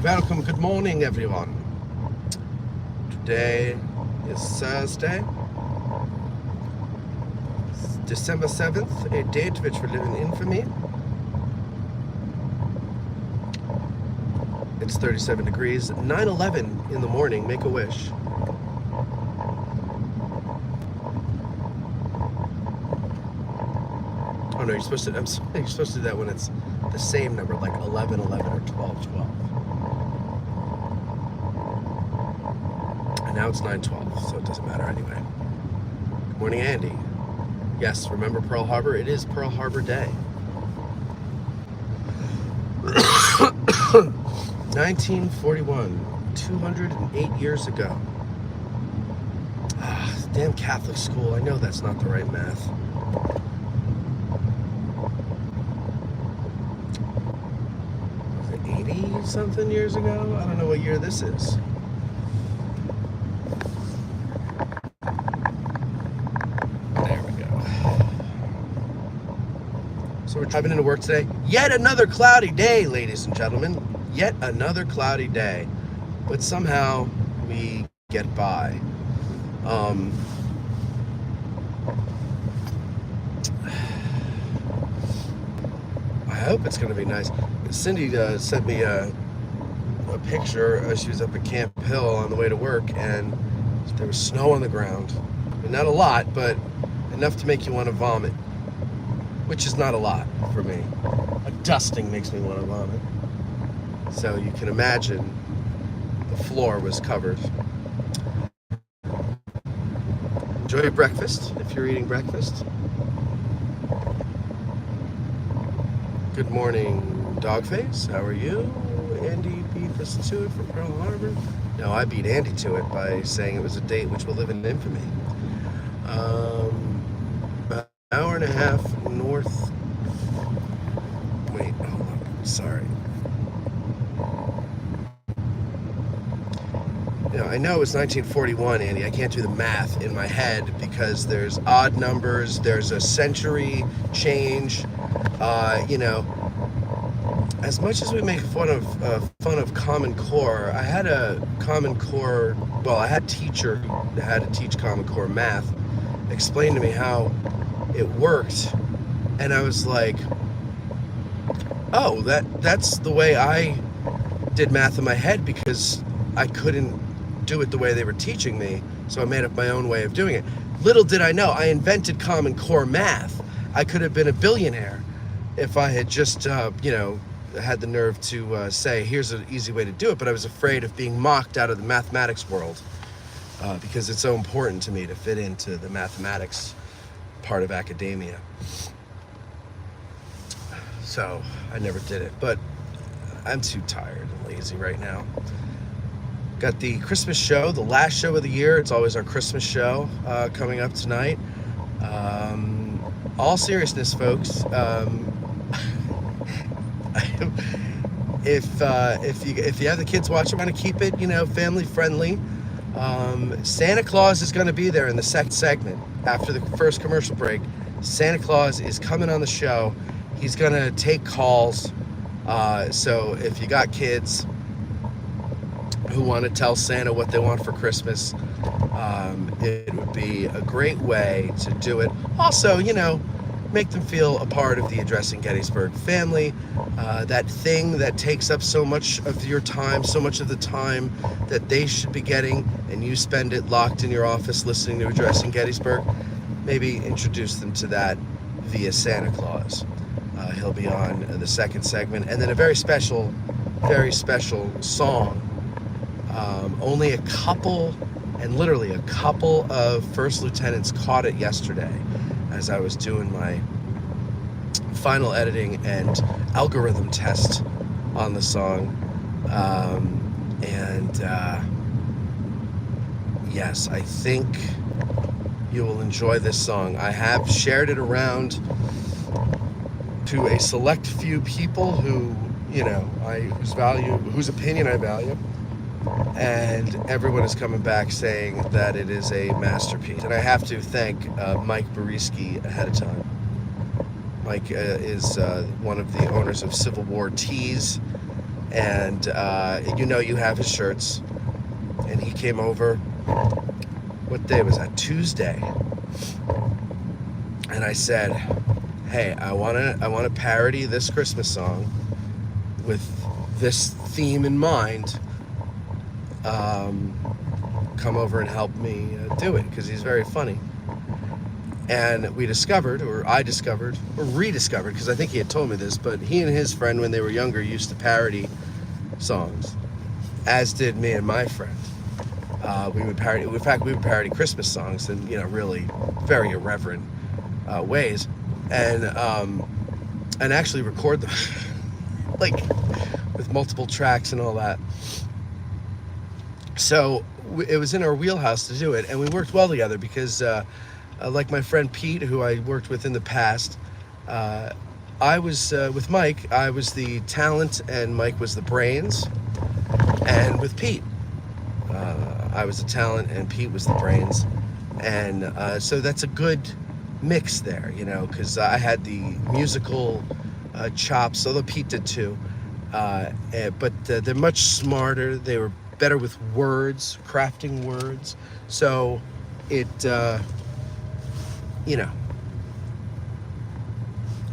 Welcome, good morning everyone. Today is Thursday, December 7th, a date which will live in infamy. It's 37 degrees, 9:11 in the morning, make a wish. Oh no, you're supposed to do that when it's the same number, like 11, 11 or 12, 12. And now it's 9:12, so it doesn't matter anyway. Good morning, Andy. Yes, remember Pearl Harbor? It is Pearl Harbor Day. 1941, 208 years ago. Ah, damn Catholic school. I know that's not the right math. Was it 80 something years ago? I don't know what year this is. So we're driving into work today. Yet another cloudy day, ladies and gentlemen. Yet another cloudy day. But somehow we get by. I hope it's going to be nice. Cindy sent me a picture. She was up at Camp Hill on the way to work, and there was snow on the ground. And not a lot, but enough to make you want to vomit. Which is not a lot for me. A dusting makes me want to vomit. So you can imagine the floor was covered. Enjoy your breakfast, if you're eating breakfast. Good morning, Dogface. How are you? Andy beat us to it for Pearl Harbor. No, I beat Andy to it by saying it was a date which will live in infamy. About an hour and a half north. Wait, hold on. Sorry. You know, I know it's 1941, Andy. I can't do the math in my head because there's odd numbers, there's a century change. You know, as much as we make fun of Common Core, I had a Common Core, well, I had a teacher who had to teach Common Core math, explain to me how it worked, and I was like, oh, that's the way I did math in my head because I couldn't do it the way they were teaching me, so I made up my own way of doing it. Little did I know, I invented Common Core math. I could have been a billionaire if I had just, you know, had the nerve to say, here's an easy way to do it, but I was afraid of being mocked out of the mathematics world because it's so important to me to fit into the mathematics part of academia. So I never did it, but I'm too tired and lazy right now. Got the Christmas show, the last show of the year. It's always our Christmas show coming up tonight. All seriousness, folks. If you have the kids watching, want to keep it, you know, family friendly. Santa Claus is going to be there in the second segment after the first commercial break. Santa Claus is coming on the show. He's going to take calls. So if you got kids who want to tell Santa what they want for Christmas, it would be a great way to do it. Also, you know, make them feel a part of the Addressing Gettysburg family, that thing that takes up so much of your time, so much of the time that they should be getting, and you spend it locked in your office listening to Addressing Gettysburg. Maybe introduce them to that via Santa Claus. He'll be on the second segment, and then a very special song. Only a couple, and literally a couple of first lieutenants caught it yesterday as I was doing my final editing and algorithm test on the song. Yes, I think you will enjoy this song. I have shared it around to a select few people who, you know, whose opinion I value. And everyone is coming back saying that it is a masterpiece. And I have to thank Mike Bariski ahead of time. Mike is one of the owners of Civil War Tees, and you have his shirts. And he came over. What day was that? Tuesday. And I said, "Hey, I wanna parody this Christmas song with this theme in mind. Come over and help me do it, because he's very funny." And I discovered, or rediscovered, because I think he had told me this, but he and his friend, when they were younger, used to parody songs, as did me and my friend. We would parody Christmas songs in, really very irreverent ways, and actually record them, like with multiple tracks and all that. So it was in our wheelhouse to do it, and we worked well together because, like my friend Pete, who I worked with in the past, I was with Mike. I was the talent, and Mike was the brains. And with Pete, I was the talent, and Pete was the brains. And so that's a good mix there, because I had the musical chops, although Pete did too. But they're much smarter. They were better with words, crafting words. So it,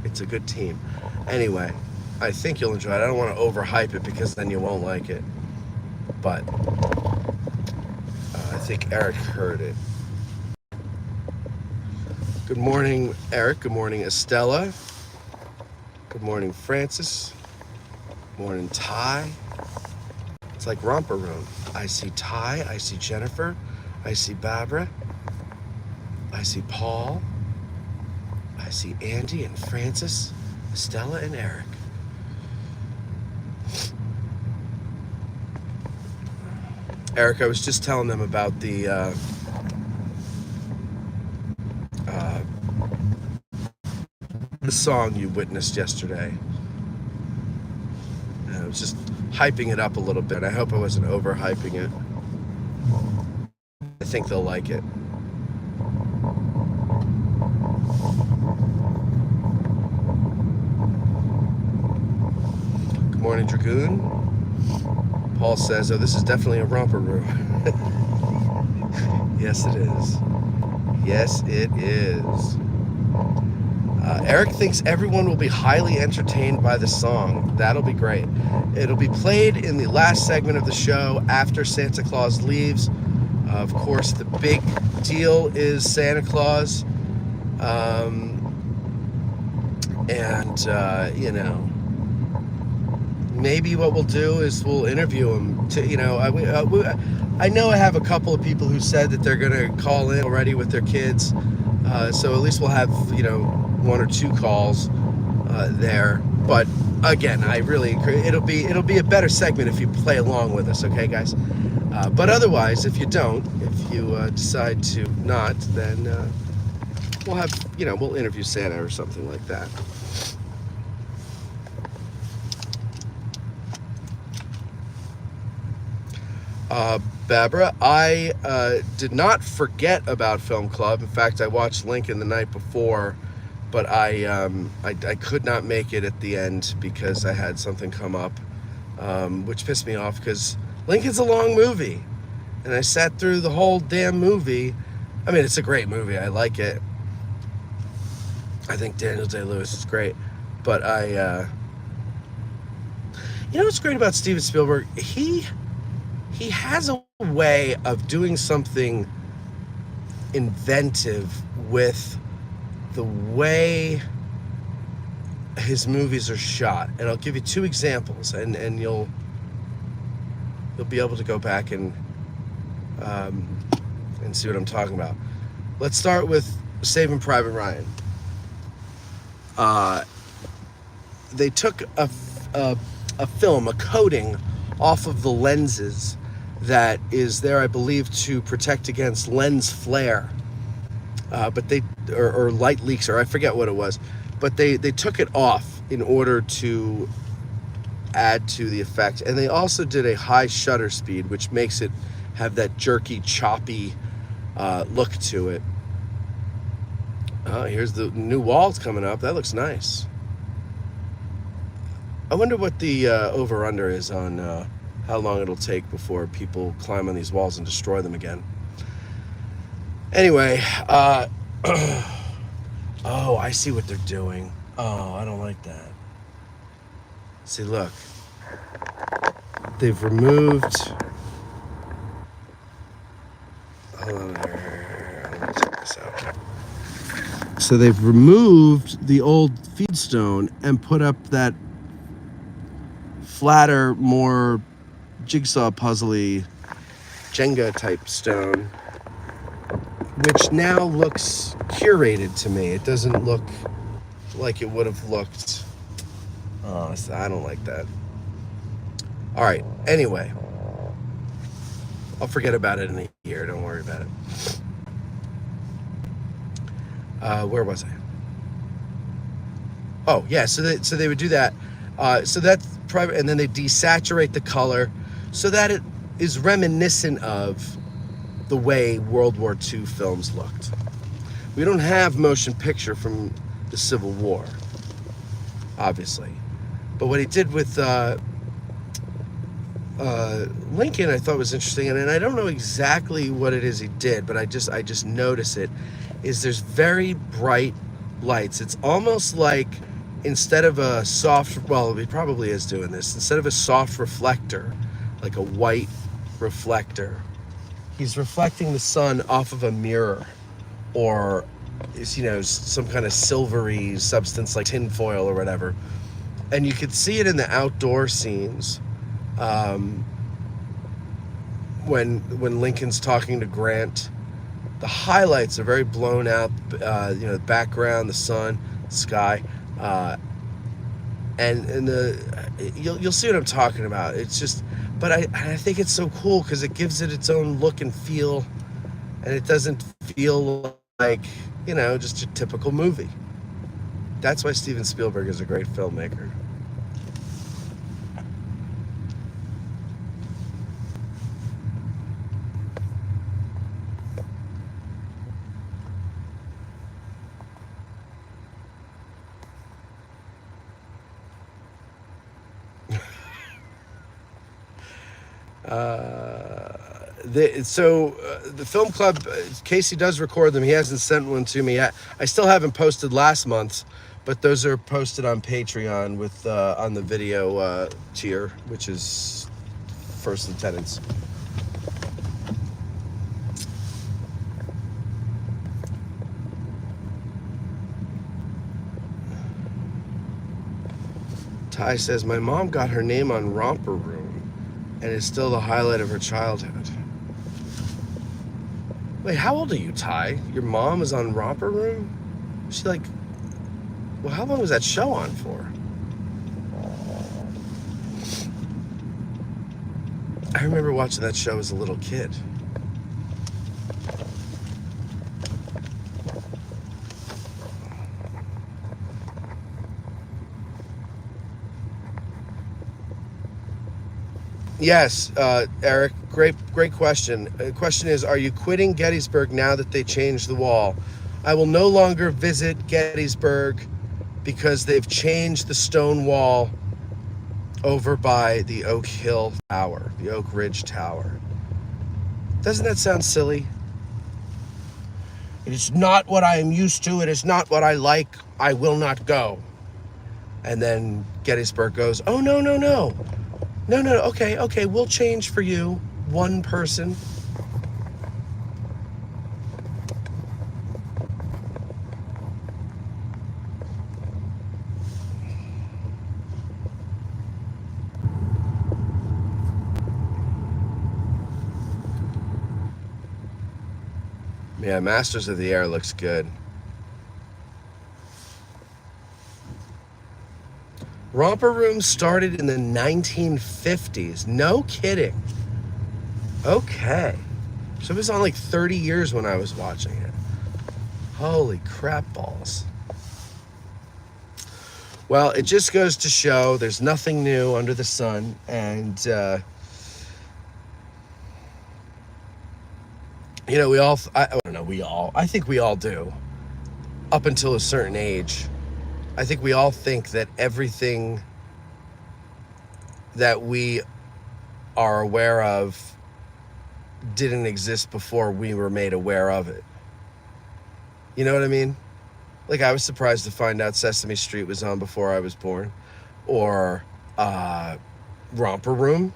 it's a good team. Anyway, I think you'll enjoy it. I don't want to overhype it, because then you won't like it. But I think Eric heard it. Good morning, Eric. Good morning, Estella. Good morning, Francis. Good morning, Ty. It's like Romper Room. I see Ty. I see Jennifer. I see Barbara. I see Paul. I see Andy and Francis, Estella and Eric. Eric, I was just telling them about the song you witnessed yesterday. And I was just hyping it up a little bit. I hope I wasn't overhyping it. I think they'll like it. Good morning, Dragoon. Paul says, "Oh, this is definitely a romper room." Yes, it is. Yes, it is. Eric thinks everyone will be highly entertained by the song. That'll be great. It'll be played in the last segment of the show after Santa Claus leaves. Of course, the big deal is Santa Claus. Maybe what we'll do is we'll interview him. I know I have a couple of people who said that they're going to call in already with their kids. So at least we'll have, one or two calls there. But again, I really encourage, it'll be a better segment if you play along with us, okay, guys? But otherwise, if you decide to not, then we'll have, we'll interview Santa or something like that. Barbara, I did not forget about Film Club. In fact, I watched Lincoln the night before, but I could not make it at the end because I had something come up, which pissed me off, because Lincoln's a long movie, and I sat through the whole damn movie. I mean, it's a great movie. I like it. I think Daniel Day-Lewis is great, but what's great about Steven Spielberg? He has a way of doing something inventive with the way his movies are shot. And I'll give you two examples, and you'll be able to go back and see what I'm talking about. Let's start with Saving Private Ryan. They took a film, a coating off of the lenses that is there, I believe, to protect against lens flare, but they or light leaks, or I forget what it was, but they took it off in order to add to the effect. And they also did a high shutter speed, which makes it have that jerky, choppy look to it. Here's the new walls coming up. That looks nice. I wonder what the over-under is on how long it'll take before people climb on these walls and destroy them again. Anyway, oh, I see what they're doing. Oh, I don't like that. See, look. They've removed... Hold on here. Let me check this out. So they've removed the old feed stone and put up that flatter, more jigsaw puzzly Jenga type stone, which now looks curated to me. It doesn't look like it would have looked. Oh, I don't like that. All right, anyway, I'll forget about it in a year. Don't worry about it. Where was I? Oh, yeah, so they would do that. So that's private, and then they desaturate the color so that it is reminiscent of the way World War II films looked. We don't have motion picture from the Civil War, obviously. But what he did with Lincoln, I thought was interesting, and I don't know exactly what it is he did, but I just notice it, is there's very bright lights. It's almost like instead of a soft, well, he probably is doing this, instead of a soft reflector, like a white reflector, he's reflecting the sun off of a mirror, or some kind of silvery substance like tinfoil or whatever. And you could see it in the outdoor scenes. When Lincoln's talking to Grant, the highlights are very blown out. The background, the sun, the sky, and you'll see what I'm talking about. It's just, but I think it's so cool because it gives it its own look and feel, and it doesn't feel like just a typical movie. That's why Steven Spielberg is a great filmmaker. The film club, Casey does record them. He hasn't sent one to me yet. I still haven't posted last month, but those are posted on Patreon with on the video tier, which is First Lieutenants. Ty says, my mom got her name on Romper Room and is still the highlight of her childhood. Wait, how old are you, Ty? Your mom is on Romper Room? She well, how long was that show on for? I remember watching that show as a little kid. Yes, Eric, great question. The question is, are you quitting Gettysburg now that they changed the wall? I will no longer visit Gettysburg because they've changed the stone wall over by the Oak Hill Tower, the Oak Ridge Tower. Doesn't that sound silly? It is not what I am used to. It is not what I like. I will not go. And then Gettysburg goes, oh, no. No, okay, we'll change for you, one person. Yeah, Masters of the Air looks good. Romper Room started in the 1950s. No kidding. Okay. So it was on like 30 years when I was watching it. Holy crap balls. Well, it just goes to show there's nothing new under the sun. And, I think we all do. Up until a certain age. I think we all think that everything that we are aware of didn't exist before we were made aware of it. You know what I mean? Like, I was surprised to find out Sesame Street was on before I was born. Or Romper Room.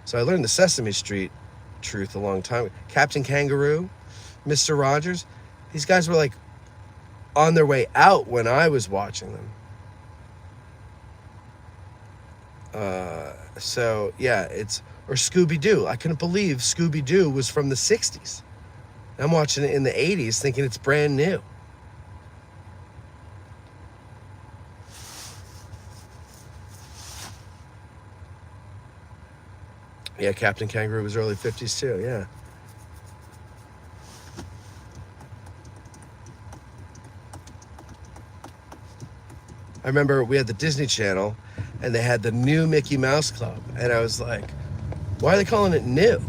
So I learned the Sesame Street truth a long time ago. Captain Kangaroo, Mr. Rogers. These guys were like on their way out when I was watching them. So yeah, or Scooby-Doo. I couldn't believe Scooby-Doo was from the 60s. I'm watching it in the 80s thinking it's brand new. Yeah, Captain Kangaroo was early 50s too, yeah. I remember we had the Disney Channel and they had the new Mickey Mouse Club. And I was like, why are they calling it new?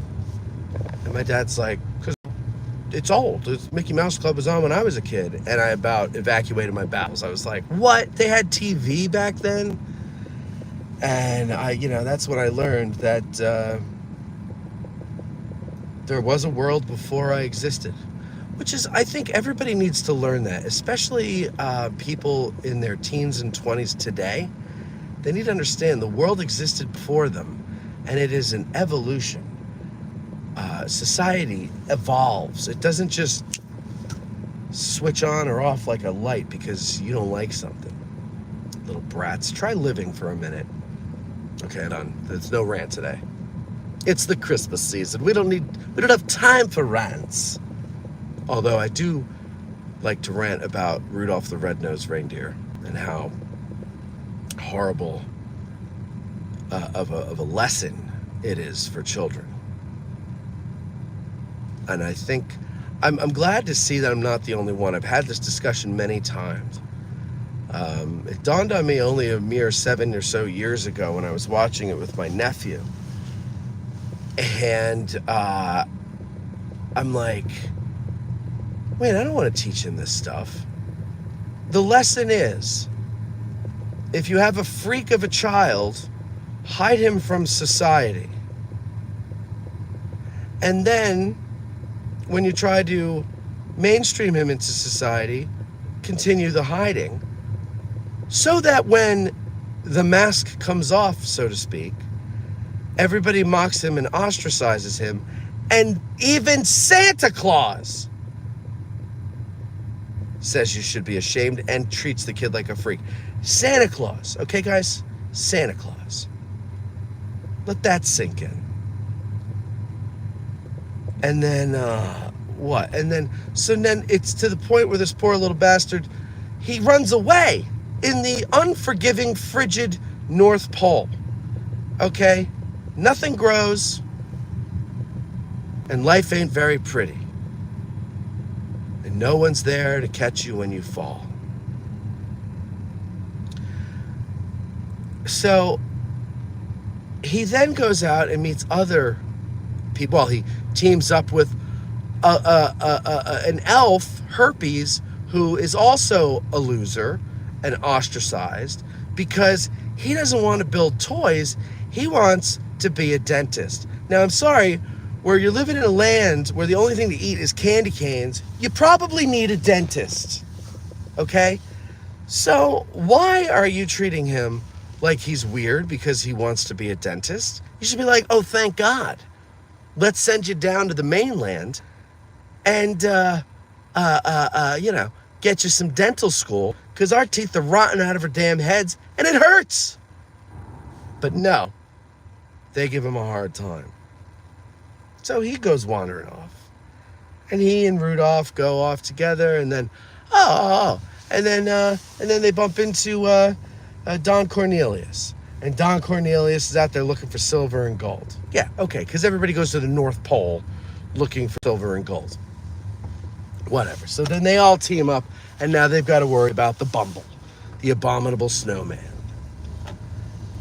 And my dad's like, because it's old. Mickey Mouse Club was on when I was a kid. And I about evacuated my bowels. I was like, what? They had TV back then? And that's when I learned that there was a world before I existed. Which is, I think everybody needs to learn that, especially people in their teens and 20s today. They need to understand the world existed before them, and it is an evolution. Society evolves. It doesn't just switch on or off like a light because you don't like something. Little brats, try living for a minute. Okay, done. There's no rant today. It's the Christmas season. We don't have time for rants. Although I do like to rant about Rudolph the Red-Nosed Reindeer and how horrible of a lesson it is for children. And I think I'm glad to see that I'm not the only one. I've had this discussion many times. It dawned on me only a mere 7 or so years ago when I was watching it with my nephew. And I'm like, wait, I don't want to teach him this stuff. The lesson is, if you have a freak of a child, hide him from society. And then, when you try to mainstream him into society, continue the hiding. So that when the mask comes off, so to speak, everybody mocks him and ostracizes him, and even Santa Claus says you should be ashamed and treats the kid like a freak. Santa Claus, okay guys? Santa Claus. Let that sink in. And then, what? And then it's to the point where this poor little bastard, he runs away in the unforgiving, frigid North Pole. Okay? Nothing grows, and life ain't very pretty. And no one's there to catch you when you fall. So he then goes out and meets other people. Well, he teams up with an elf, Herpes, who is also a loser and ostracized because he doesn't want to build toys. He wants to be a dentist. Now, I'm sorry, where you're living in a land where the only thing to eat is candy canes, you probably need a dentist, okay? So why are you treating him like he's weird because he wants to be a dentist? You should be like, oh, thank God. Let's send you down to the mainland and, get you some dental school because our teeth are rotting out of our damn heads and it hurts. But no, they give him a hard time. So he goes wandering off. And he and Rudolph go off together, and then, and then they bump into Don Cornelius. And Don Cornelius is out there looking for silver and gold. Yeah, okay, because everybody goes to the North Pole looking for silver and gold. Whatever. So then they all team up, and now they've got to worry about the Bumble, the abominable snowman.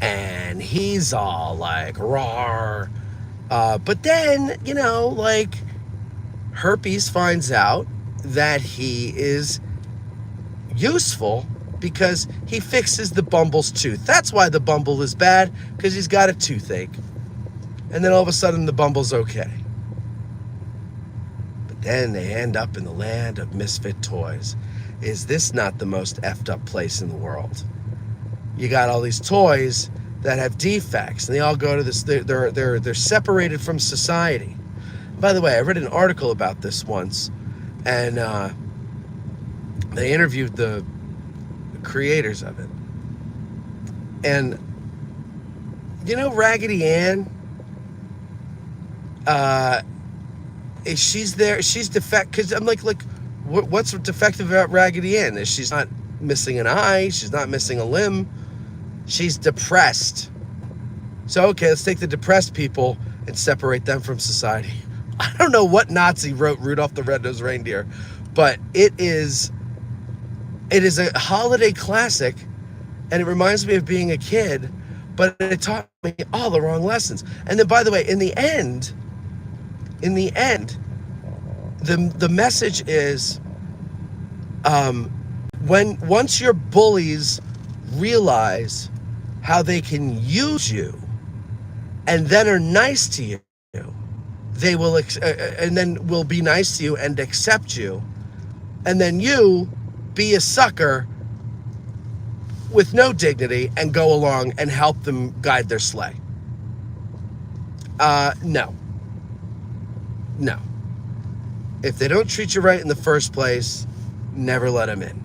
And he's all like, rawr. But then, Herpes finds out that he is useful because he fixes the bumble's tooth. That's why the bumble is bad, because he's got a toothache. And then all of a sudden the bumble's okay. But then they end up in the land of misfit toys. Is this not the most effed up place in the world? You got all these toys that have defects, and they all go to this, they're separated from society. By the way, I read an article about this once, and they interviewed the creators of it. And you know Raggedy Ann? She's there, she's defect, because I'm like, what's defective about Raggedy Ann? Is she's not missing an eye, she's not missing a limb, she's depressed. So okay, let's take the depressed people and separate them from society. I don't know what Nazi wrote Rudolph the Red-Nosed Reindeer, but it is a holiday classic, and it reminds me of being a kid, but it taught me all the wrong lessons. And then, by the way, in the end, the message is, once your bullies realize how they can use you, and then are nice to you, they will, and then will be nice to you and accept you, and then you be a sucker with no dignity and go along and help them guide their sleigh. No. If they don't treat you right in the first place, never let them in.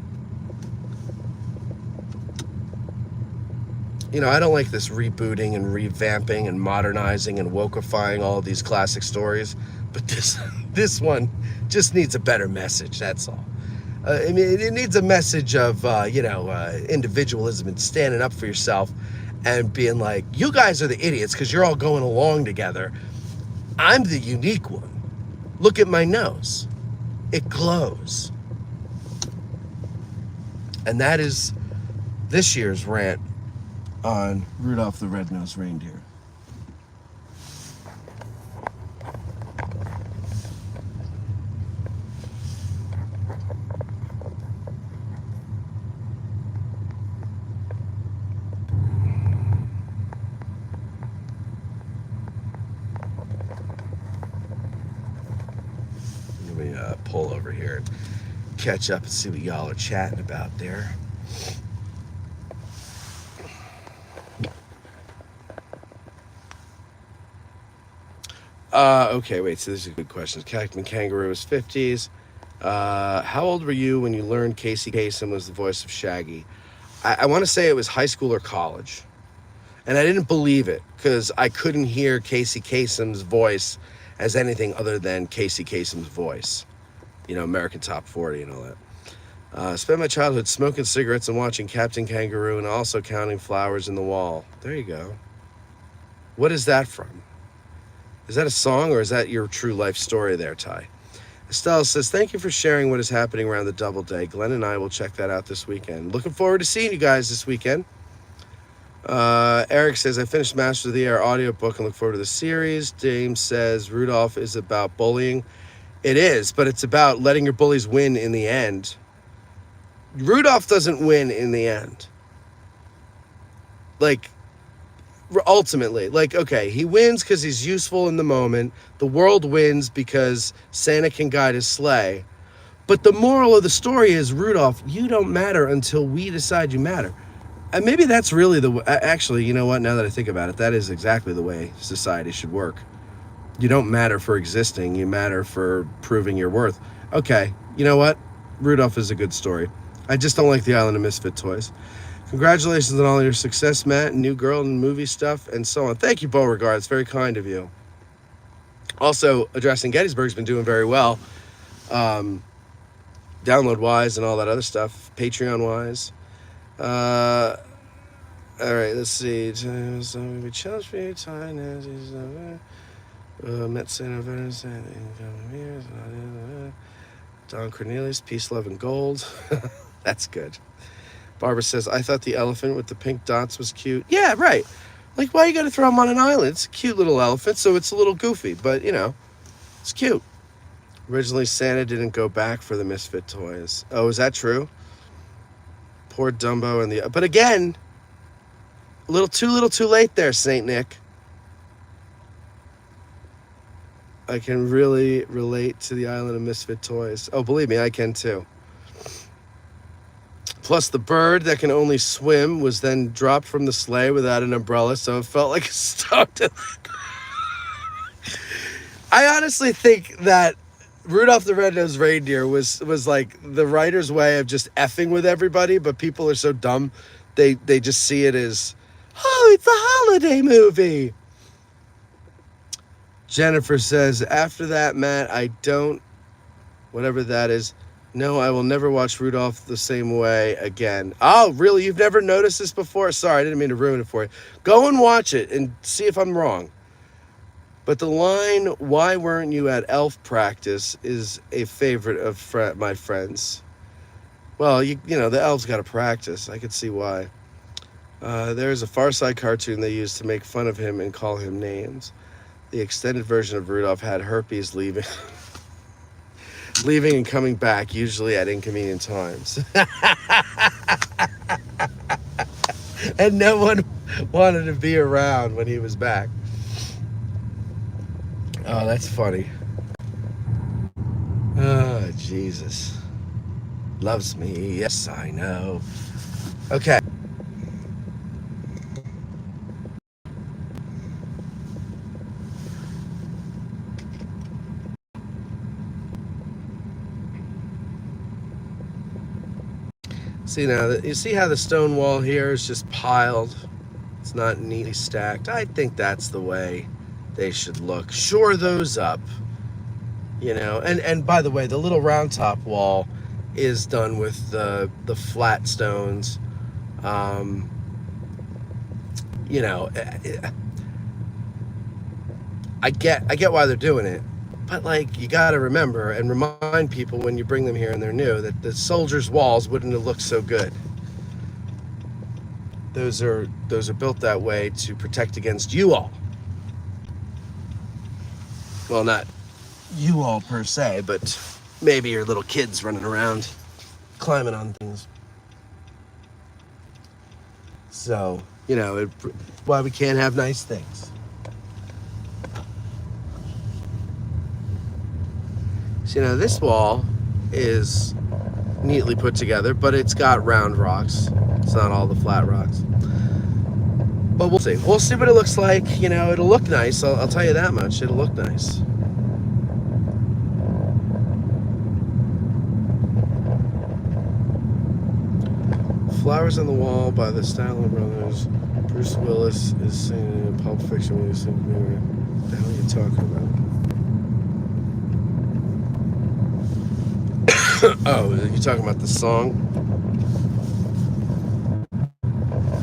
You know, I don't like this rebooting and revamping and modernizing and wokeifying all of these classic stories, but this one just needs a better message, that's all. I mean, it needs a message of, individualism and standing up for yourself and being like, you guys are the idiots because you're all going along together. I'm the unique one. Look at my nose. It glows. And that is this year's rant on Rudolph the Red-Nosed Reindeer. Let me pull over here and catch up and see what y'all are chatting about there. Okay, wait, so this is a good question. Captain Kangaroo is 50s. How old were you when you learned Casey Kasem was the voice of Shaggy? I want to say it was high school or college. And I didn't believe it because I couldn't hear Casey Kasem's voice as anything other than Casey Kasem's voice. You know, American Top 40 and all that. Spent my childhood smoking cigarettes and watching Captain Kangaroo and also counting flowers in the wall. There you go. What is that from? Is that a song or is that your true life story there, Ty? Estelle says, thank you for sharing what is happening around the Doubleday. Glenn and I will check that out this weekend. Looking forward to seeing you guys this weekend. Eric says, I finished Master of the Air audiobook and look forward to the series. James says, Rudolph is about bullying. It is, but it's about letting your bullies win in the end. Rudolph doesn't win in the end. Like, ultimately, like, okay, he wins because he's useful in the moment. The world wins because Santa can guide his sleigh. But the moral of the story is, Rudolph, you don't matter until we decide you matter. And maybe that's really actually, you know what, now that I think about it, that is exactly the way society should work. You don't matter for existing, you matter for proving your worth. Okay, you know what? Rudolph is a good story. I just don't like the Island of Misfit Toys. Congratulations on all your success, Matt, and new girl and movie stuff, and so on. Thank you, Beauregard. It's very kind of you. Also, Addressing Gettysburg's been doing very well. Download-wise and all that other stuff. Patreon-wise. All right, let's see. We challenge for your time. Met Santa Veterans. Don Cornelius, Peace, Love, and Gold. That's good. Barbara says, I thought the elephant with the pink dots was cute. Yeah, right. Like, why you gotta throw him on an island? It's a cute little elephant, so it's a little goofy, but, you know, it's cute. Originally, Santa didn't go back for the Misfit toys. Oh, is that true? Poor Dumbo and the... But again, a little too late there, Saint Nick. I can really relate to the Island of Misfit Toys. Oh, believe me, I can too. Plus, the bird that can only swim was then dropped from the sleigh without an umbrella, so it felt like a stone to... I honestly think that Rudolph the Red-Nosed Reindeer was like the writer's way of just effing with everybody, but people are so dumb, they just see it as, oh, it's a holiday movie. Jennifer says, after that, Matt, I don't, whatever that is, no, I will never watch Rudolph the same way again. Oh, really? You've never noticed this before? Sorry, I didn't mean to ruin it for you. Go and watch it and see if I'm wrong. But the line, why weren't you at elf practice, is a favorite of my friends. Well, you know, the elves got to practice. I could see why. There's a Far Side cartoon they used to make fun of him and call him names. The extended version of Rudolph had herpes leaving and coming back, usually at inconvenient times. And no one wanted to be around when he was back. Oh, that's funny. Oh, Jesus. Loves me. Yes, I know. Okay. See now, you see how the stone wall here is just piled? It's not neatly stacked. I think that's the way they should look. Shore those up, you know. And by the way, the little round top wall is done with the flat stones. You know, I get why they're doing it. But, like, you got to remember and remind people when you bring them here and they're new that the soldiers' walls wouldn't have looked so good. Those are built that way to protect against you all. Well, not you all per se, but maybe your little kids running around climbing on things. So, you know, why we can't have nice things. So, you know, this wall is neatly put together, but it's got round rocks. It's not all the flat rocks. But we'll see. We'll see what it looks like. You know, it'll look nice. I'll tell you that much. It'll look nice. Flowers on the Wall by the Stanley Brothers. Bruce Willis is singing in Pulp Fiction when he's singing. What the hell are you talking about? Oh, are you talking about the song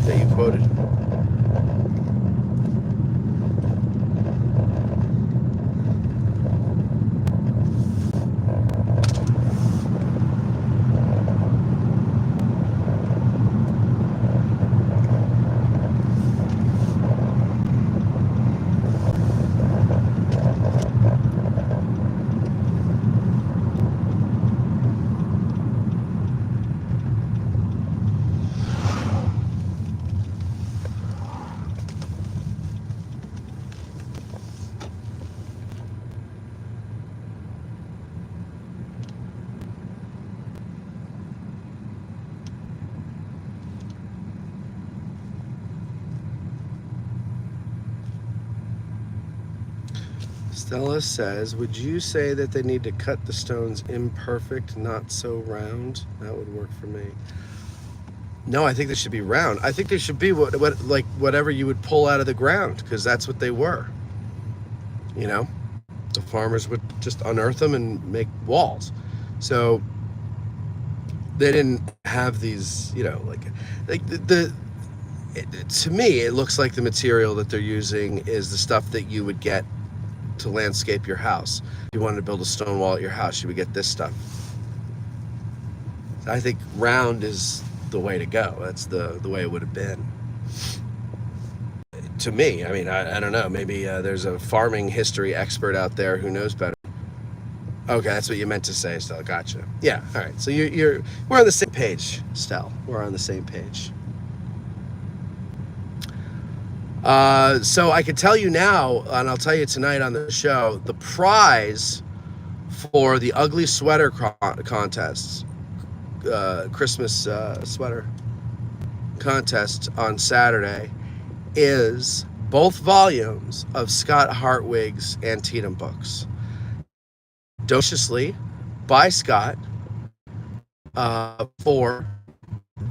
that you quoted? Stella says, would you say that they need to cut the stones imperfect, not so round? That would work for me. No, I think they should be round. I think they should be like whatever you would pull out of the ground, because that's what they were. You know, the farmers would just unearth them and make walls. So they didn't have these, you know, like to me, it looks like the material that they're using is the stuff that you would get to landscape your house. If you wanted to build a stone wall at your house, you would get this stuff. I think round is the way to go. That's the way it would have been. To me, I mean, I don't know. Maybe there's a farming history expert out there who knows better. Okay, that's what you meant to say, Stella. Gotcha. Yeah. All right. So we're on the same page, Stella. We're on the same page. So I can tell you now, and I'll tell you tonight on the show, the prize for the ugly sweater contest, Christmas sweater contest on Saturday, is both volumes of Scott Hartwig's Antietam books. Dociously by Scott for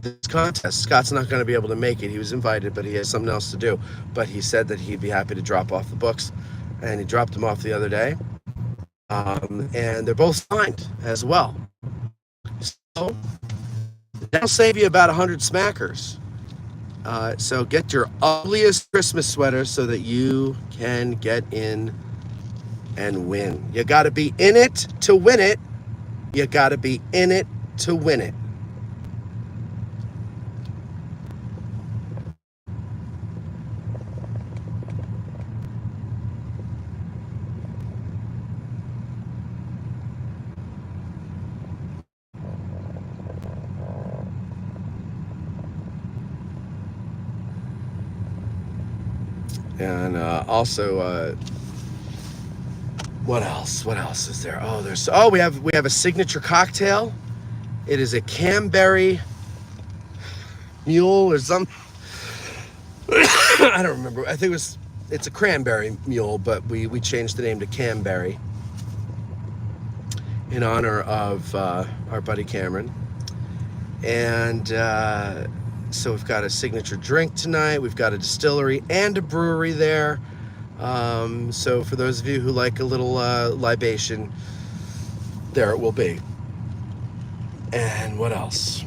this contest. Scott's not going to be able to make it. He was invited, but he has something else to do. But he said that he'd be happy to drop off the books, and he dropped them off the other day. And they're both signed as well. So that'll save you about 100 smackers. So get your ugliest Christmas sweater so that you can get in and win. You got to be in it to win it. You got to be in it to win it. And also, what else? What else is there? We have a signature cocktail. It is a Camberry Mule or something. I don't remember. I think it's a Cranberry Mule, but we changed the name to Camberry in honor of our buddy Cameron. And so we've got a signature drink tonight. We've got a distillery and a brewery there. So for those of you who like a little libation, there it will be. And what else?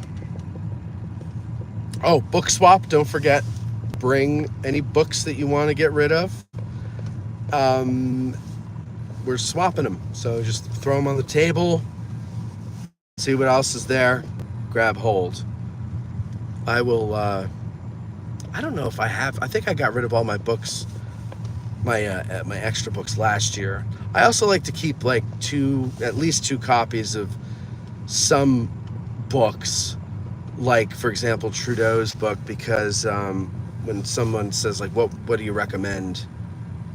Oh, book swap. Don't forget, bring any books that you want to get rid of. We're swapping them. So just throw them on the table. See what else is there. Grab hold. I will, I don't know if I have, I think I got rid of all my books, my extra books last year. I also like to keep like at least two copies of some books, like for example, Trudeau's book, because when someone says like, what do you recommend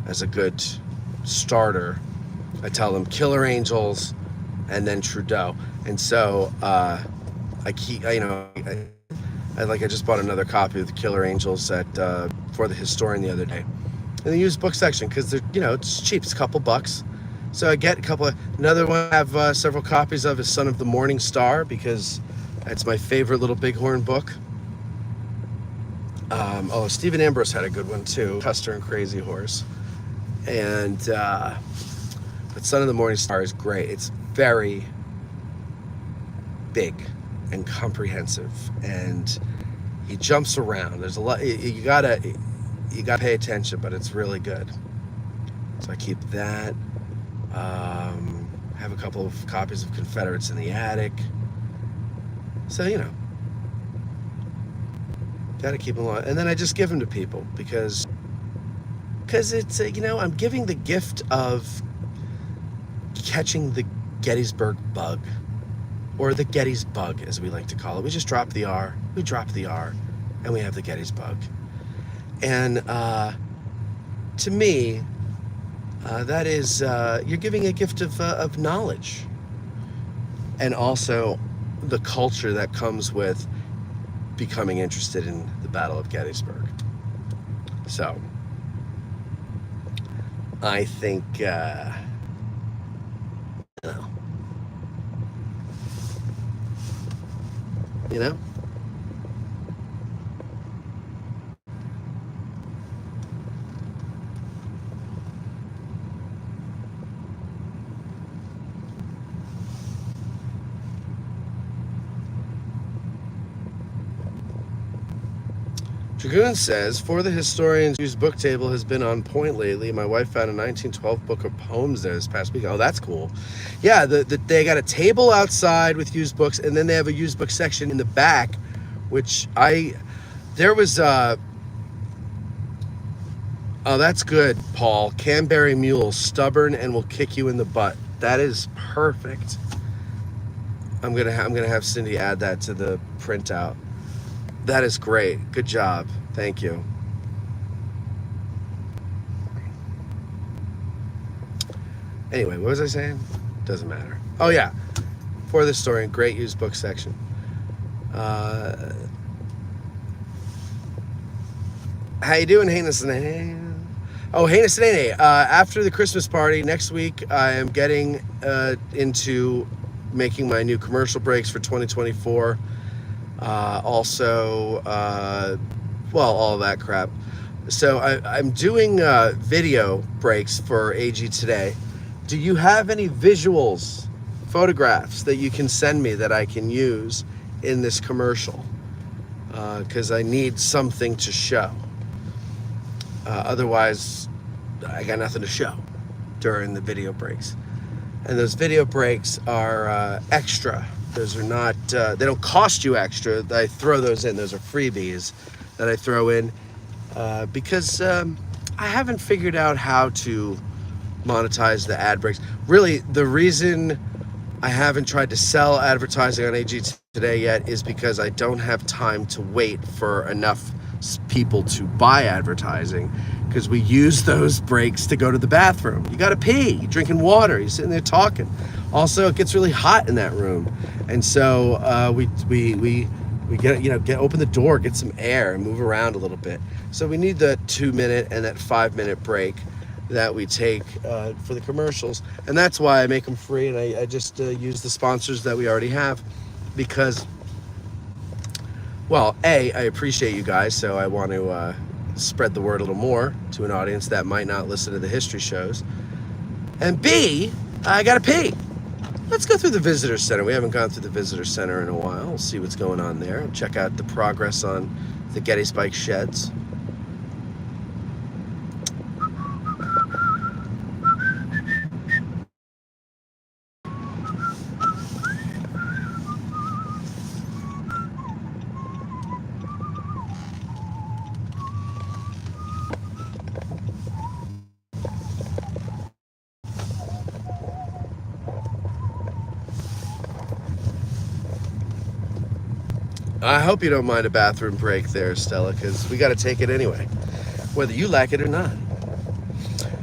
as a good starter? I tell them Killer Angels and then Trudeau. And so, I just bought another copy of the Killer Angels for the Historian the other day, in the used book section, because they're it's cheap. It's a couple bucks. So I get a couple. Another one I have several copies of is Son of the Morning Star, because that's my favorite little Bighorn book. Stephen Ambrose had a good one too, Custer and Crazy Horse. And but Son of the Morning Star is great. It's very big and comprehensive, and he jumps around. There's a lot. You gotta pay attention, but it's really good. So I keep that. Have a couple of copies of Confederates in the attic. So gotta keep them on. And then I just give them to people because it's I'm giving the gift of catching the Gettysburg bug. Or the Getty's bug, as we like to call it. We just drop the R. We drop the R, and we have the Getty's bug. And to me, that is you're giving a gift of knowledge, and also the culture that comes with becoming interested in the Battle of Gettysburg. So I think you know? Dragoon says, for the historian's used book table has been on point lately. My wife found a 1912 book of poems there this past week. Oh, that's cool. Yeah, they got a table outside with used books, and then they have a used book section in the back, which there was, oh, that's good, Paul. Canberry Mule, stubborn and will kick you in the butt. That is perfect. I'm gonna have Cindy add that to the printout. That is great. Good job. Thank you. Anyway, what was I saying? Doesn't matter. Oh yeah, for this story, great used book section. How you doing, Heinous? Oh, Heinous after the Christmas party next week, I am getting into making my new commercial breaks for 2024. Also, well, all of that crap. So I'm doing video breaks for AG Today. Do you have any visuals, photographs that you can send me that I can use in this commercial? Because I need something to show. Otherwise, I got nothing to show during the video breaks. And those video breaks are extra. Those are not, they don't cost you extra. I throw those in. Those are freebies that I throw in because I haven't figured out how to monetize the ad breaks. Really, the reason I haven't tried to sell advertising on AG Today yet is because I don't have time to wait for enough people to buy advertising, because we use those breaks to go to the bathroom. You got to pee. You're drinking water. You're sitting there talking. Also, it gets really hot in that room, and so we get open the door, get some air, and move around a little bit. So we need the 2-minute and that 5-minute break that we take for the commercials, and that's why I make them free. And I just use the sponsors that we already have, because, well, A, I appreciate you guys, so I want to spread the word a little more to an audience that might not listen to the history shows. And B, I gotta pee. Let's go through the visitor center. We haven't gone through the visitor center in a while. We'll see what's going on there. Check out the progress on the Gettysburg sheds. I hope you don't mind a bathroom break there, Stella, because we got to take it anyway, whether you like it or not.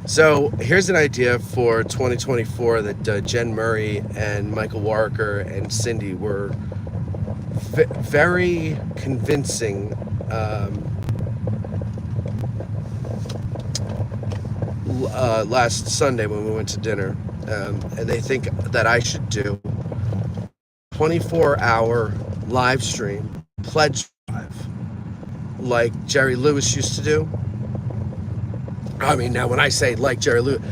So here's an idea for 2024 that Jen Murray and Michael Walker and Cindy were very convincing last Sunday when we went to dinner, and they think that I should do 24-hour live stream pledge drive like Jerry Lewis used to do. I mean, now when I say like Jerry Lewis,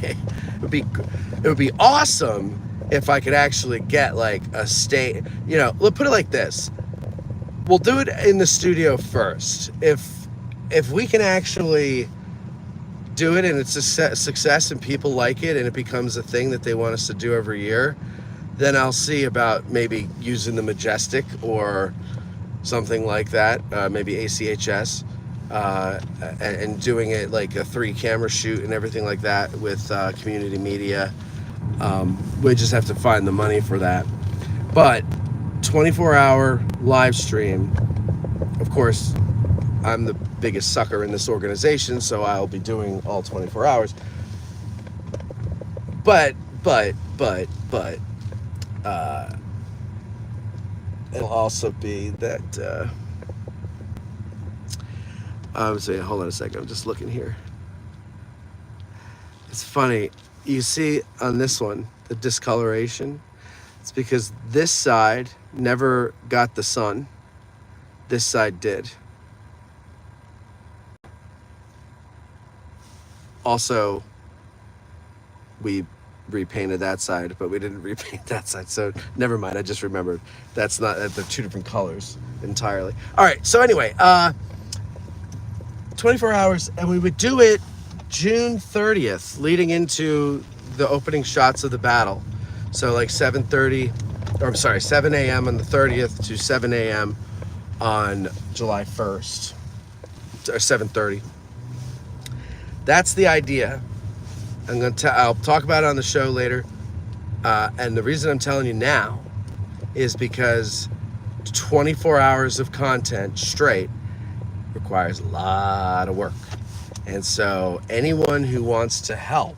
it would be awesome if I could actually get like a state, let's put it like this. We'll do it in the studio first. If we can actually do it and it's a success and people like it and it becomes a thing that they want us to do every year, then I'll see about maybe using the Majestic or something like that, maybe ACHS, and doing it like a 3-camera shoot and everything like that with community media. We just have to find the money for that. But 24-hour live stream, of course, I'm the biggest sucker in this organization, so I'll be doing all 24 hours. But it'll also be that I'm saying, hold on a second, I'm just looking here. It's funny, you see on this one the discoloration. It's because this side never got the sun, this side did. Also, we repainted that side, but we didn't repaint that side, so never mind. I just remembered that's not, they're two different colors entirely. All right, so anyway, 24 hours, and we would do it June 30th, leading into the opening shots of the battle. So like 7 a.m. on the 30th to 7 a.m. on July 1st, or 7:30. That's the idea. I'll talk about it on the show later. And the reason I'm telling you now is because 24 hours of content straight requires a lot of work. And so anyone who wants to help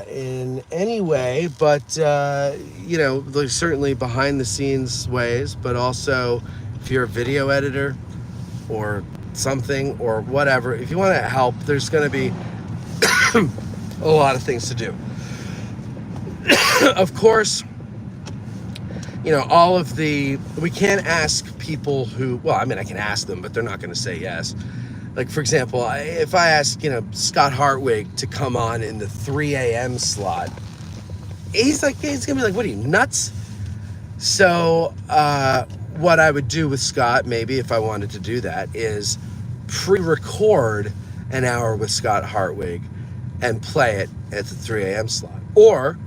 in any way, but there's certainly behind the scenes ways, but also if you're a video editor or something or whatever, if you want to help, there's going to be a lot of things to do. Of course, we can't ask people who, well, I mean, I can ask them, but they're not going to say yes. Like, for example, if I ask, Scott Hartwig to come on in the 3 a.m. slot, he's going to be like, what are you, nuts? So what I would do with Scott, maybe if I wanted to do that, is pre-record an hour with Scott Hartwig and play it at the 3 a.m. slot. Or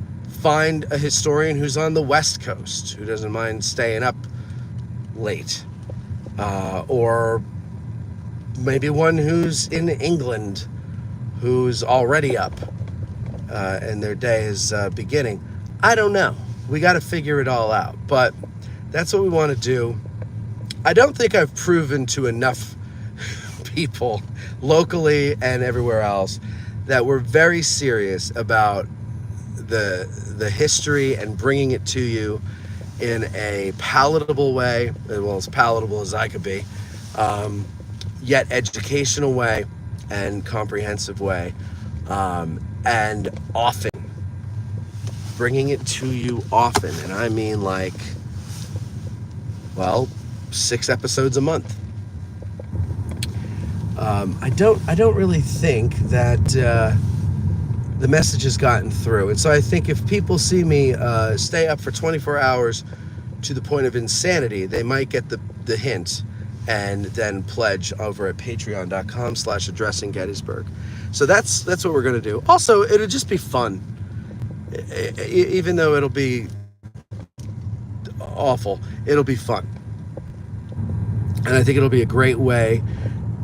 find a historian who's on the West Coast, who doesn't mind staying up late. Or maybe one who's in England, who's already up and their day is beginning. I don't know. We got to figure it all out. But that's what we want to do. I don't think I've proven to enough people locally and everywhere else that we're very serious about the history and bringing it to you in a palatable way, well, as palatable as I could be, yet educational way and comprehensive way, and often, bringing it to you often, and I mean 6 episodes a month. I don't really think that the message has gotten through, and so I think if people see me stay up for 24 hours to the point of insanity, they might get the hint and then pledge over at patreon.com/addressing Gettysburg. So that's what we're going to do. Also, it'll just be fun. Even though it'll be awful, it'll be fun. And I think it'll be a great way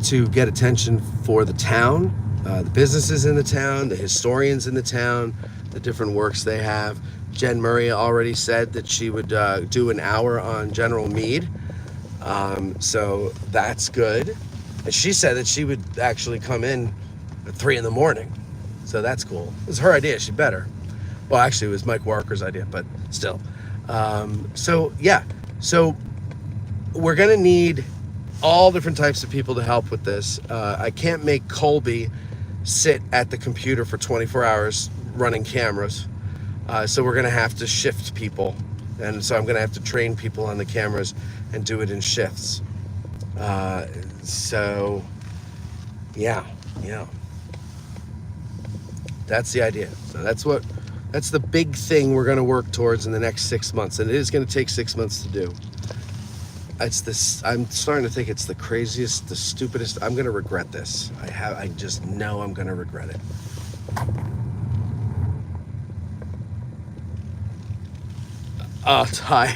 to get attention for the town, the businesses in the town, the historians in the town, the different works they have. Jen Murray already said that she would do an hour on General Meade. So that's good. And she said that she would actually come in at 3 a.m. So that's cool. It was her idea. She better. Well, actually, it was Mike Walker's idea, but still. So we're going to need all different types of people to help with this. I can't make Colby sit at the computer for 24 hours running cameras. So we're going to have to shift people. And so I'm going to have to train people on the cameras and do it in shifts. Yeah. That's the idea. So that's the big thing we're going to work towards in the next 6 months. And it is going to take 6 months to do. I'm starting to think it's the craziest, the stupidest. I'm going to regret this. I just know I'm going to regret it. Oh, Ty.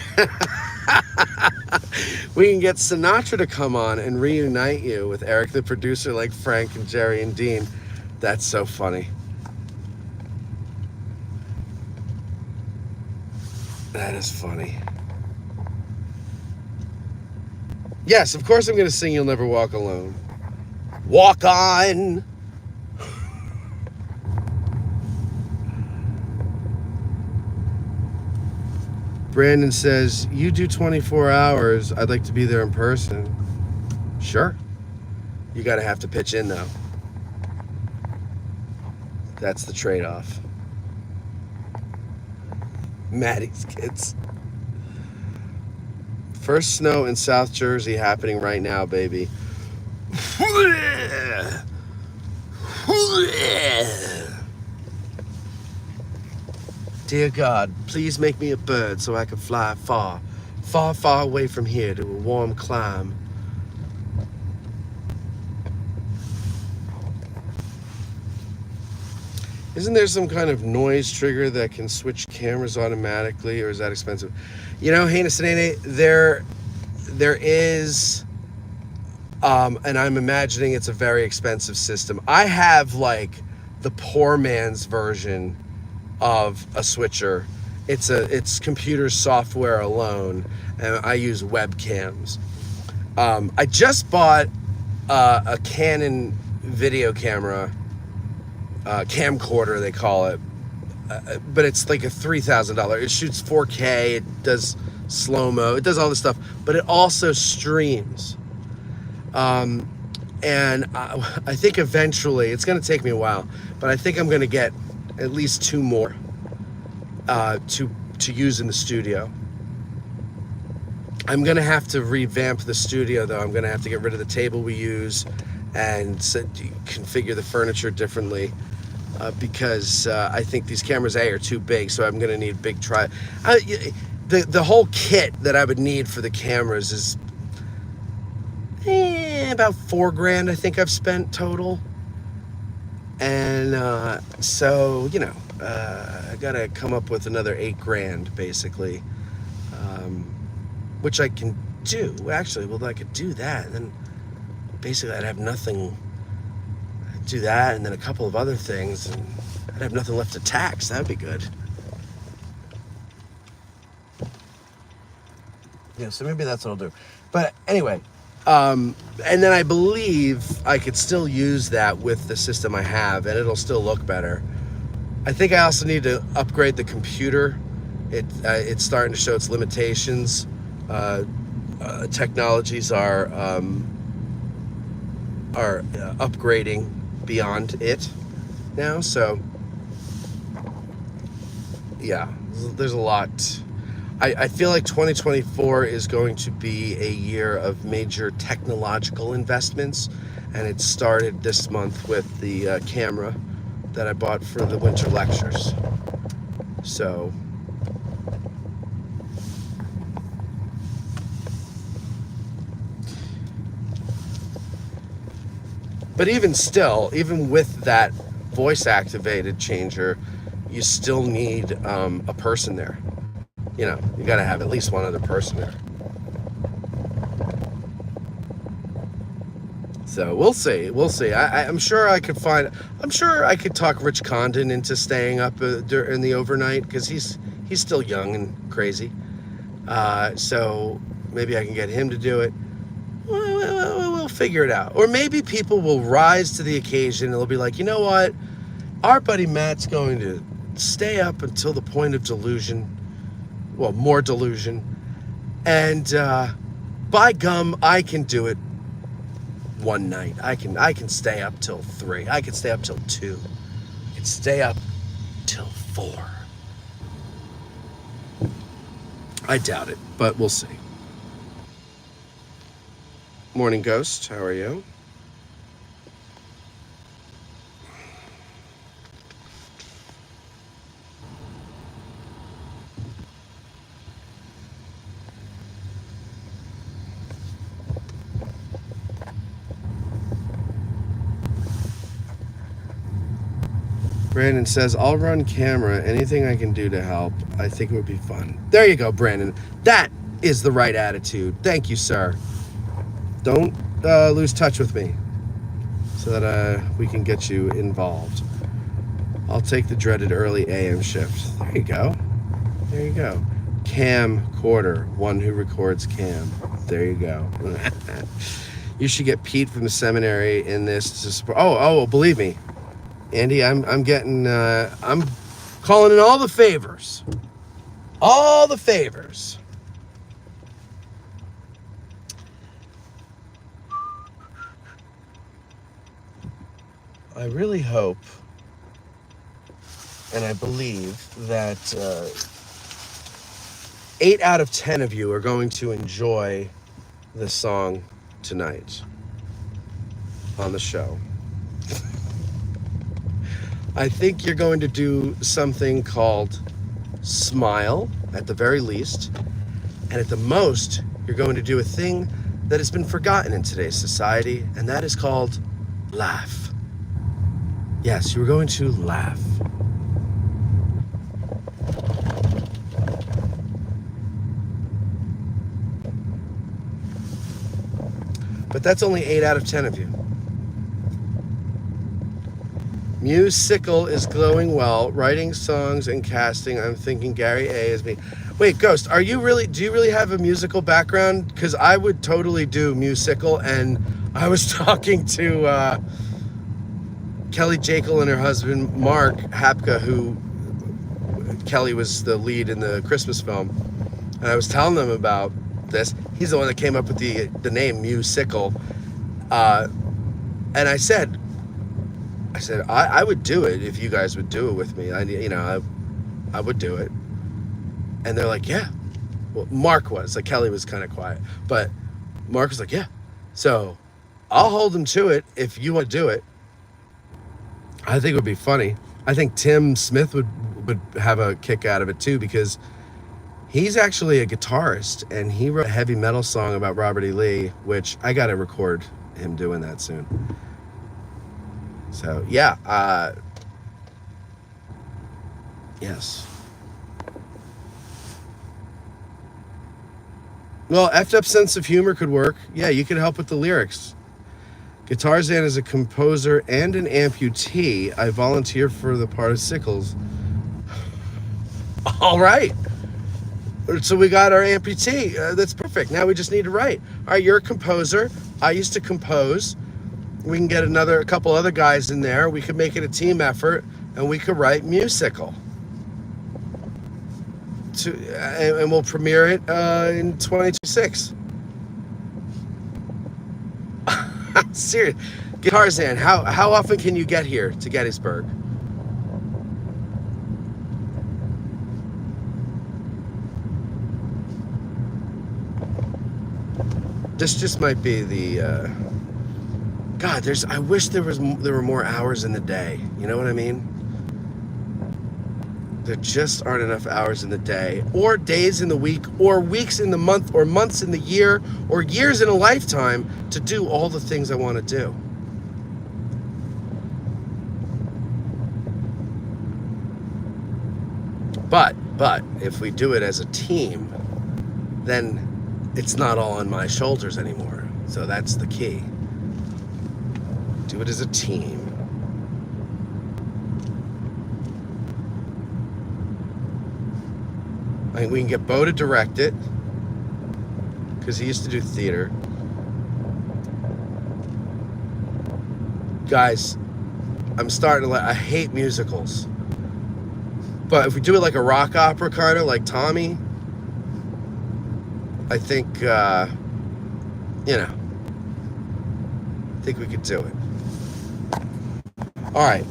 We can get Sinatra to come on and reunite you with Eric, the producer, like Frank and Jerry and Dean. That's so funny. That is funny. Yes, of course I'm going to sing You'll Never Walk Alone. Walk on. Brandon says, you do 24 hours. I'd like to be there in person. Sure. You got to have to pitch in, though. That's the trade-off. Maddie's kids. First snow in South Jersey happening right now, baby. Dear God, please make me a bird so I can fly far, far, far away from here to a warm clime. Isn't there some kind of noise trigger that can switch cameras automatically, or is that expensive? You know, hey, Nasanene, there is, and I'm imagining it's a very expensive system. I have like the poor man's version of a switcher. It's computer software alone, and I use webcams. I just bought a Canon video camera, camcorder they call it, but it's like a $3,000. It shoots 4K, it does slow-mo, it does all this stuff, but it also streams. And I think eventually, it's going to take me a while, but I think I'm going to get at least 2 more to use in the studio. I'm going to have to revamp the studio, though. I'm going to have to get rid of the table we use and configure the furniture differently because I think these cameras, A, are too big, so I'm going to need big the whole kit that I would need for the cameras is about $4,000 I think I've spent total. And so, you know, I gotta come up with another $8,000 basically, which I can do. Actually, well, I could do that, and then basically I'd have nothing. I'd do that, and then a couple of other things, and I'd have nothing left to tax. That'd be good. Yeah, so maybe that's what I'll do. But anyway, and then I believe I could still use that with the system I have, and it'll still look better. I think I also need to upgrade the computer. It's starting to show its limitations. Technologies are upgrading beyond it now. So yeah, there's a lot. I feel like 2024 is going to be a year of major technological investments, and it started this month with the camera that I bought for the winter lectures. So but even still, even with that voice activated changer, you still need a person there. You know, you got to have at least one other person there. So we'll see. I'm sure I could talk Rich Condon into staying up in the overnight, because he's still young and crazy. So maybe I can get him to do it. We'll figure it out. Or maybe people will rise to the occasion and they'll be like, you know what? Our buddy Matt's going to stay up until the point of delusion. Well, more delusion. And by gum, I can do it one night. I can stay up till 3. I can stay up till 2. I can stay up till 4. I doubt it, but we'll see. Morning, Ghost. How are you? Brandon says, I'll run camera. Anything I can do to help. I think it would be fun. There you go, Brandon. That is the right attitude. Thank you, sir. Don't lose touch with me so that we can get you involved. I'll take the dreaded early AM shift. There you go. There you go. Camcorder, one who records cam. There you go. You should get Pete from the seminary in this to support. Oh, believe me, Andy, I'm calling in all the favors. All the favors. I really hope and I believe that 8 out of 10 of you are going to enjoy this song tonight on the show. I think you're going to do something called smile, at the very least, and at the most, you're going to do a thing that has been forgotten in today's society, and that is called laugh. Yes, you're going to laugh. But that's only 8 out of 10 of you. Musical is glowing well. Writing songs and casting. I'm thinking Gary A is me. Wait, Ghost, do you really have a musical background? Because I would totally do musical. And I was talking to Kelly Jekyll and her husband, Mark Hapka, who Kelly was the lead in the Christmas film. And I was telling them about this. He's the one that came up with the name musical. And I said, I would do it if you guys would do it with me. I would do it. And they're like, yeah. Well, Mark was. Like, Kelly was kind of quiet. But Mark was like, yeah. So I'll hold him to it if you want to do it. I think it would be funny. I think Tim Smith would have a kick out of it too, because he's actually a guitarist, and he wrote a heavy metal song about Robert E. Lee, which I got to record him doing that soon. So, yeah. Yes. Well, effed up sense of humor could work. Yeah, you could help with the lyrics. Guitarzan is a composer and an amputee. I volunteer for the part of Sickles. All right. So we got our amputee. That's perfect. Now we just need to write. All right, you're a composer. I used to compose. We can get a couple other guys in there. We could make it a team effort, and we could write musical. And we'll premiere it in 2026. I'm serious. Tarzan, how often can you get here to Gettysburg? This just might be the God. I wish there were more hours in the day. You know what I mean? There just aren't enough hours in the day, or days in the week, or weeks in the month, or months in the year, or years in a lifetime to do all the things I want to do. But if we do it as a team, then it's not all on my shoulders anymore. So that's the key. Do it as a team. I think we can get Bo to direct it, because he used to do theater. Guys, I'm starting to I hate musicals. But if we do it like a rock opera kind of, like Tommy, I think, I think we could do it. All right.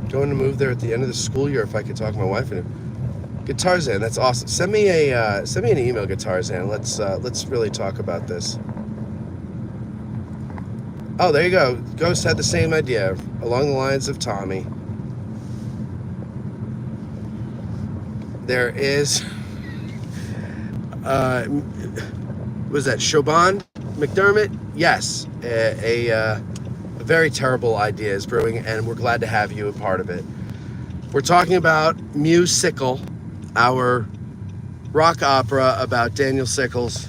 Going to move there at the end of the school year if I could talk my wife into. Guitarzan, that's awesome. Send me an email, Guitarzan. Let's really talk about this. Oh, there you go. Ghost had the same idea, along the lines of Tommy. There is was that Shoban McDermott? Yes, a very terrible idea is brewing, and we're glad to have you a part of it. We're talking about Musical, our rock opera about Daniel Sickles,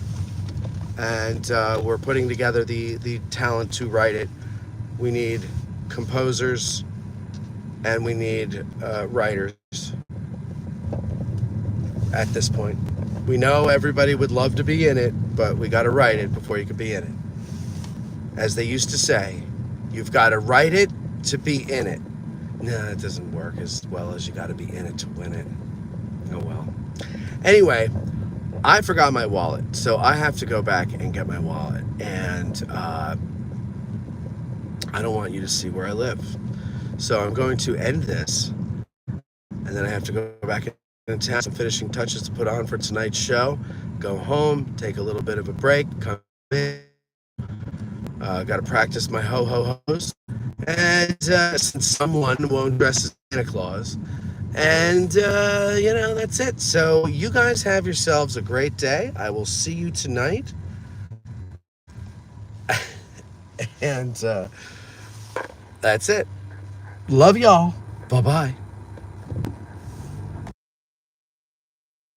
and we're putting together the talent to write it. We need composers, and we need writers. At this point, we know everybody would love to be in it, but we got to write it before you can be in it. As they used to say, you've got to write it to be in it. No, it doesn't work as well as you got to be in it to win it. Oh well. Anyway, I forgot my wallet, so I have to go back and get my wallet. And I don't want you to see where I live. So I'm going to end this, and then I have to go back and have some finishing touches to put on for tonight's show. Go home, take a little bit of a break, come in. Got to practice my ho-ho-hos. And since someone won't dress as Santa Claus. And, that's it. So you guys have yourselves a great day. I will see you tonight. And that's it. Love y'all. Bye-bye.